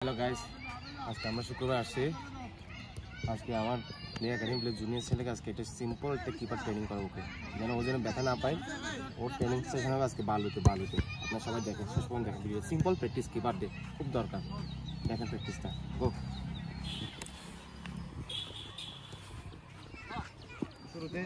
Hello guys, আজকে আমরা শুক্রবার আসছি। আজকে আমার প্লেয়ার একাডেমি প্লে জুনিয়র ছেলেকে আজকে একটা সিম্পল একটা কিপার ট্রেনিং করা, ওকে যেন ও যেন ব্যথা না পায়। ওর ট্রেনিং সেশন হবে আজকে বালুতে। আপনারা সবাই দেখেন, শেষ পর্যন্ত দেখেন video. Simple practice keeper day খুব দরকার, দেখেন প্র্যাকটিসটা। গো শুরুতে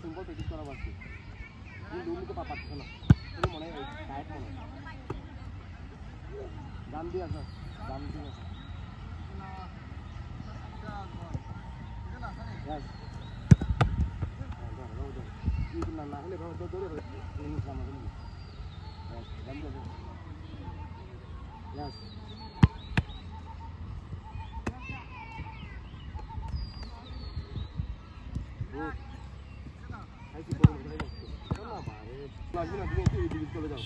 সিম্পল প্র্যাকটিস করা বাকি। তুমি দুর্নীতি পাচ্ছ না, তুমি মনে হয় ডায়েট মনে দাম দিয়ে আসো, দাম দিয়ে আসো। না হলে দৌড়ে চলে যাও।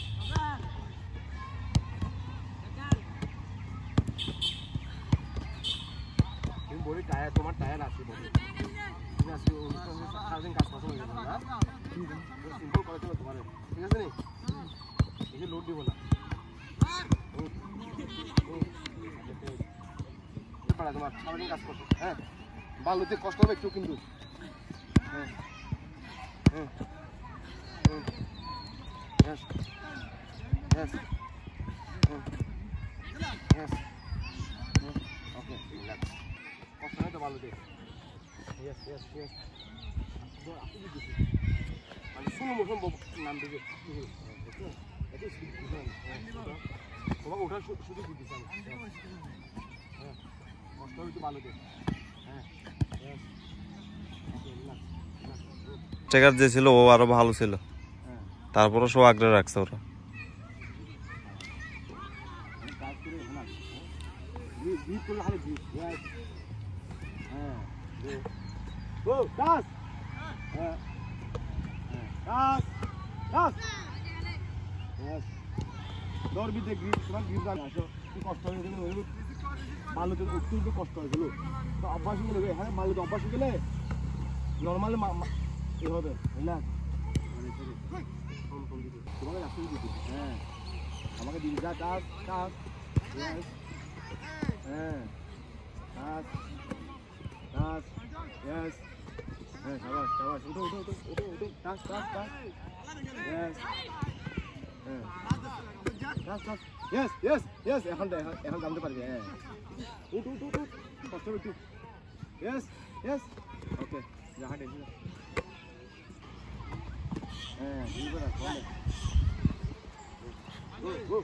তুমি বলি টায়ার, তোমার টায়ার আছে বলি, তুমি আজকে সারাদিন কাজ পছন্দ হয়ে যাবে না, সিম্পল করে চলো তোমার, ঠিক আছে নি? বেশি লোড দিব না, তোমার সারাদিন কাজ করছো। হ্যাঁ, বালুতে কষ্ট হবে একটু কিন্তু। হ্যাঁ হ্যাঁ Yes. Yes. Yes. Okay. Relax. Kosong itu malu deh. Yes. Aku juga sih. Kalau semua musim bawa enam biji. Betul. Itu sedikit. Coba udah sudah di sana. Kosong itu malu deh. Yes. Okay. Relax. Checker যে ছিল ও আরো ভালো ছিল, তারপরও সব আগ্রহ রাখছে ওরা। মালুতে একটু কষ্ট হয়েছিল, তো অভ্যাস হয়ে গেলে, হ্যাঁ মালুতে অভ্যাস হয়ে গেলে নর্মালি এ হবে, না তোমাকে রাখতে দিতে। হ্যাঁ, আমাকে দিবি যা কাজ কাজ। হ্যাঁ, কাজ কাজ। ইয়েস, হ্যাঁ, সাবাস সাবাস। উঠো কাজ কাজ কাজ। ইয়েস, হ্যাঁ, কাজ কাজ। ইয়েস, এখন জানতে পারবি। হ্যাঁ, উঠ কষ্ট একটু। ইয়েস, ওকে, যা হাঁটে। হ্যাঁ, দিবে না বলে। Go.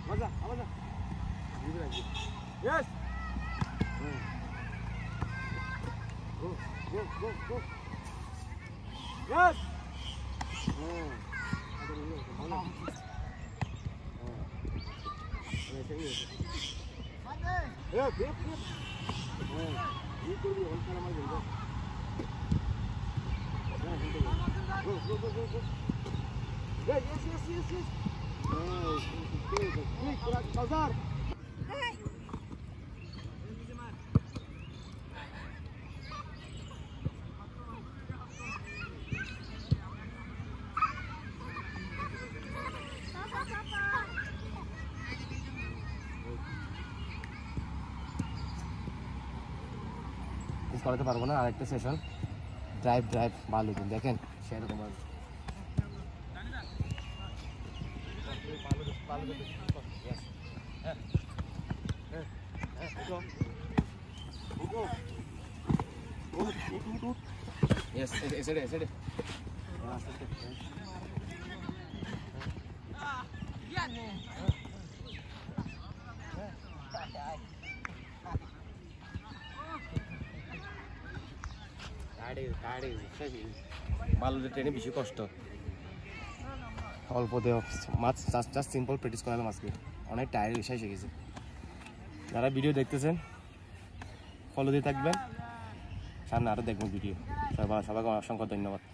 Maza. Yes. Go. Yes. Yes. Pazar. করাতে পারবো না। আরেকটা সেশন ড্রাইভ বালু দেখেন সেরকম। Yes, এসে বালুতে ট্রেনে বেশি কষ্ট অল্প দেহ মাছ জাস্ট সিম্পল প্র্যাকটিস করালাম আজকে অনেক টায়ার্ড এসে গেছে যারা ভিডিও দেখতেছেন ফলো দিয়ে থাকবেন সামনে আরও দেখবেন ভিডিও সবাইকে অসংখ্য ধন্যবাদ